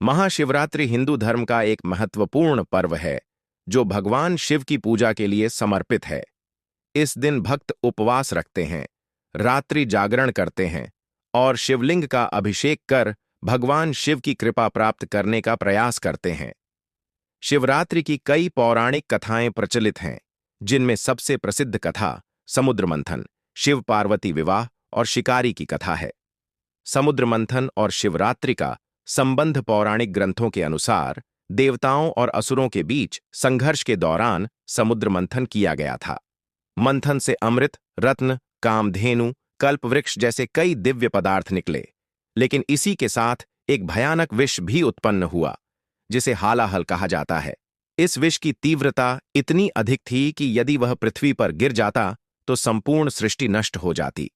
महाशिवरात्रि हिंदू धर्म का एक महत्वपूर्ण पर्व है जो भगवान शिव की पूजा के लिए समर्पित है। इस दिन भक्त उपवास रखते हैं, रात्रि जागरण करते हैं और शिवलिंग का अभिषेक कर भगवान शिव की कृपा प्राप्त करने का प्रयास करते हैं। शिवरात्रि की कई पौराणिक कथाएं प्रचलित हैं, जिनमें सबसे प्रसिद्ध कथा समुद्र मंथन, शिव पार्वती विवाह और शिकारी की कथा है। समुद्र मंथन और शिवरात्रि का संबंध पौराणिक ग्रंथों के अनुसार देवताओं और असुरों के बीच संघर्ष के दौरान समुद्र मंथन किया गया था। मंथन से अमृत, रत्न, कामधेनु, कल्पवृक्ष जैसे कई दिव्य पदार्थ निकले, लेकिन इसी के साथ एक भयानक विष भी उत्पन्न हुआ, जिसे हालाहल कहा जाता है। इस विष की तीव्रता इतनी अधिक थी कि यदि वह पृथ्वी पर गिर जाता तो संपूर्ण सृष्टि नष्ट हो जाती।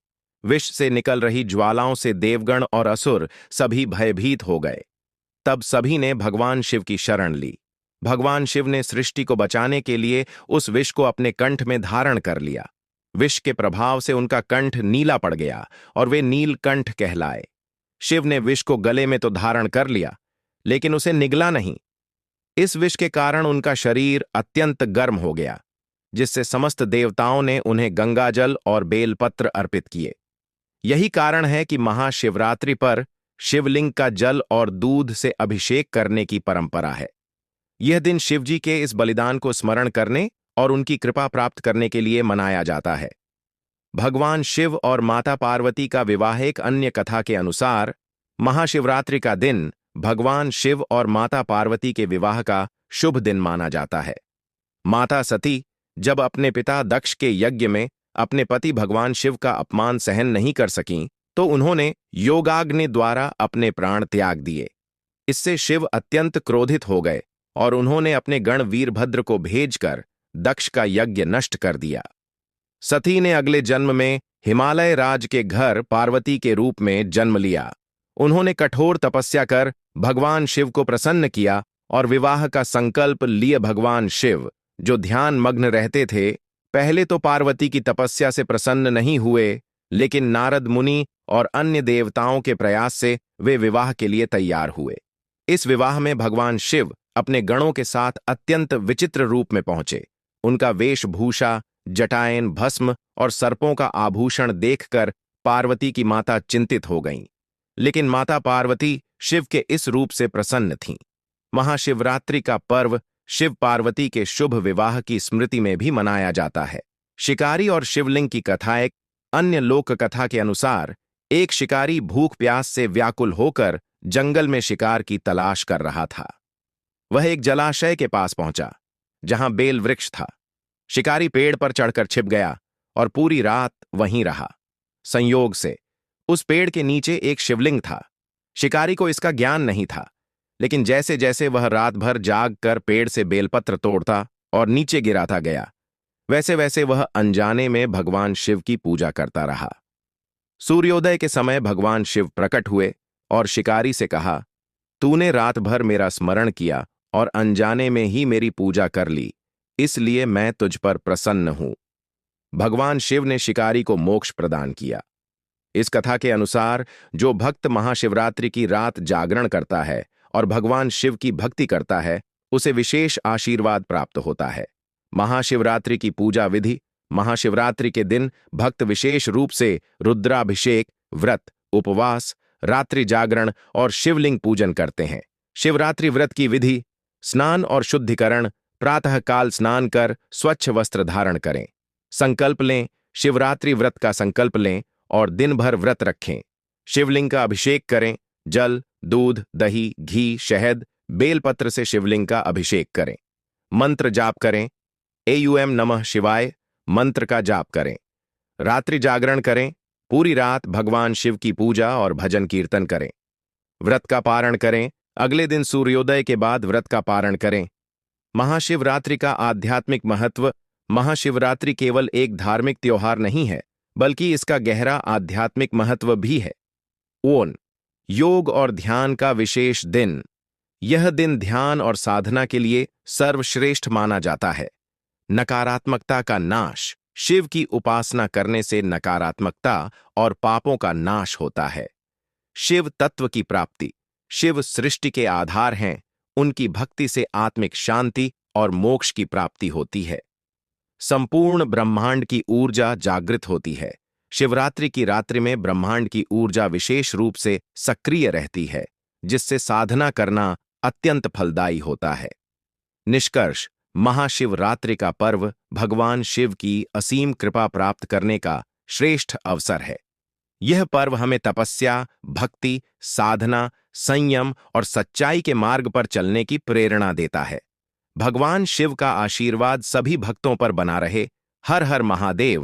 विष से निकल रही ज्वालाओं से देवगण और असुर सभी भयभीत हो गए। तब सभी ने भगवान शिव की शरण ली। भगवान शिव ने सृष्टि को बचाने के लिए उस विष को अपने कंठ में धारण कर लिया। विष के प्रभाव से उनका कंठ नीला पड़ गया और वे नीलकंठ कहलाए। शिव ने विष को गले में तो धारण कर लिया, लेकिन उसे निगला नहीं। इस विष के कारण उनका शरीर अत्यंत गर्म हो गया, जिससे समस्त देवताओं ने उन्हें गंगाजल और बेलपत्र अर्पित किए। यही कारण है कि महाशिवरात्रि पर शिवलिंग का जल और दूध से अभिषेक करने की परंपरा है। यह दिन शिवजी के इस बलिदान को स्मरण करने और उनकी कृपा प्राप्त करने के लिए मनाया जाता है। भगवान शिव और माता पार्वती का विवाह एक अन्य कथा के अनुसार महाशिवरात्रि का दिन भगवान शिव और माता पार्वती के विवाह का शुभ दिन माना जाता है। माता सती जब अपने पिता दक्ष के यज्ञ में अपने पति भगवान शिव का अपमान सहन नहीं कर सकीं, तो उन्होंने योगाग्नि द्वारा अपने प्राण त्याग दिए। इससे शिव अत्यंत क्रोधित हो गए और उन्होंने अपने गण वीरभद्र को भेजकर दक्ष का यज्ञ नष्ट कर दिया। सती ने अगले जन्म में हिमालय राज के घर पार्वती के रूप में जन्म लिया। उन्होंने कठोर तपस्या कर भगवान शिव को प्रसन्न किया और विवाह का संकल्प लिए। भगवान शिव, जो ध्यान मग्न रहते थे, पहले तो पार्वती की तपस्या से प्रसन्न नहीं हुए, लेकिन नारद मुनि और अन्य देवताओं के प्रयास से वे विवाह के लिए तैयार हुए। इस विवाह में भगवान शिव अपने गणों के साथ अत्यंत विचित्र रूप में पहुंचे। उनका वेशभूषा, जटाएं, भस्म और सर्पों का आभूषण देखकर पार्वती की माता चिंतित हो गईं, लेकिन माता पार्वती शिव के इस रूप से प्रसन्न थीं। महाशिवरात्रि का पर्व शिव पार्वती के शुभ विवाह की स्मृति में भी मनाया जाता है। शिकारी और शिवलिंग की कथा। एक अन्य लोक कथा के अनुसार एक शिकारी भूख प्यास से व्याकुल होकर जंगल में शिकार की तलाश कर रहा था। वह एक जलाशय के पास पहुंचा, जहां बेल वृक्ष था। शिकारी पेड़ पर चढ़कर छिप गया और पूरी रात वहीं रहा। संयोग से उस पेड़ के नीचे एक शिवलिंग था। शिकारी को इसका ज्ञान नहीं था, लेकिन जैसे जैसे वह रात भर जाग कर पेड़ से बेलपत्र तोड़ता और नीचे गिराता गया, वैसे वैसे वह अनजाने में भगवान शिव की पूजा करता रहा। सूर्योदय के समय भगवान शिव प्रकट हुए और शिकारी से कहा, तूने रात भर मेरा स्मरण किया और अनजाने में ही मेरी पूजा कर ली, इसलिए मैं तुझ पर प्रसन्न हूं। भगवान शिव ने शिकारी को मोक्ष प्रदान किया। इस कथा के अनुसार जो भक्त महाशिवरात्रि की रात जागरण करता है और भगवान शिव की भक्ति करता है, उसे विशेष आशीर्वाद प्राप्त होता है। महाशिवरात्रि की पूजा विधि। महाशिवरात्रि के दिन भक्त विशेष रूप से रुद्राभिषेक, व्रत, उपवास, रात्रि जागरण और शिवलिंग पूजन करते हैं। शिवरात्रि व्रत की विधि। स्नान और शुद्धिकरण। प्रातःकाल स्नान कर स्वच्छ वस्त्र धारण करें। संकल्प लें। शिवरात्रि व्रत का संकल्प लें और दिन भर व्रत रखें। शिवलिंग का अभिषेक करें। जल, दूध, दही, घी, शहद, बेलपत्र से शिवलिंग का अभिषेक करें। मंत्र जाप करें। एयूएम नमः शिवाय मंत्र का जाप करें। रात्रि जागरण करें। पूरी रात भगवान शिव की पूजा और भजन कीर्तन करें। व्रत का पारण करें। अगले दिन सूर्योदय के बाद व्रत का पारण करें। महाशिवरात्रि का आध्यात्मिक महत्व। महाशिवरात्रि केवल एक धार्मिक त्योहार नहीं है, बल्कि इसका गहरा आध्यात्मिक महत्व भी है। ओन योग और ध्यान का विशेष दिन। यह दिन ध्यान और साधना के लिए सर्वश्रेष्ठ माना जाता है। नकारात्मकता का नाश। शिव की उपासना करने से नकारात्मकता और पापों का नाश होता है। शिव तत्व की प्राप्ति। शिव सृष्टि के आधार हैं, उनकी भक्ति से आत्मिक शांति और मोक्ष की प्राप्ति होती है। संपूर्ण ब्रह्मांड की ऊर्जा जागृत होती है। शिवरात्रि की रात्रि में ब्रह्मांड की ऊर्जा विशेष रूप से सक्रिय रहती है, जिससे साधना करना अत्यंत फलदायी होता है। निष्कर्ष, महाशिवरात्रि का पर्व भगवान शिव की असीम कृपा प्राप्त करने का श्रेष्ठ अवसर है। यह पर्व हमें तपस्या, भक्ति, साधना, संयम और सच्चाई के मार्ग पर चलने की प्रेरणा देता है। भगवान शिव का आशीर्वाद सभी भक्तों पर बना रहे। हर हर महादेव।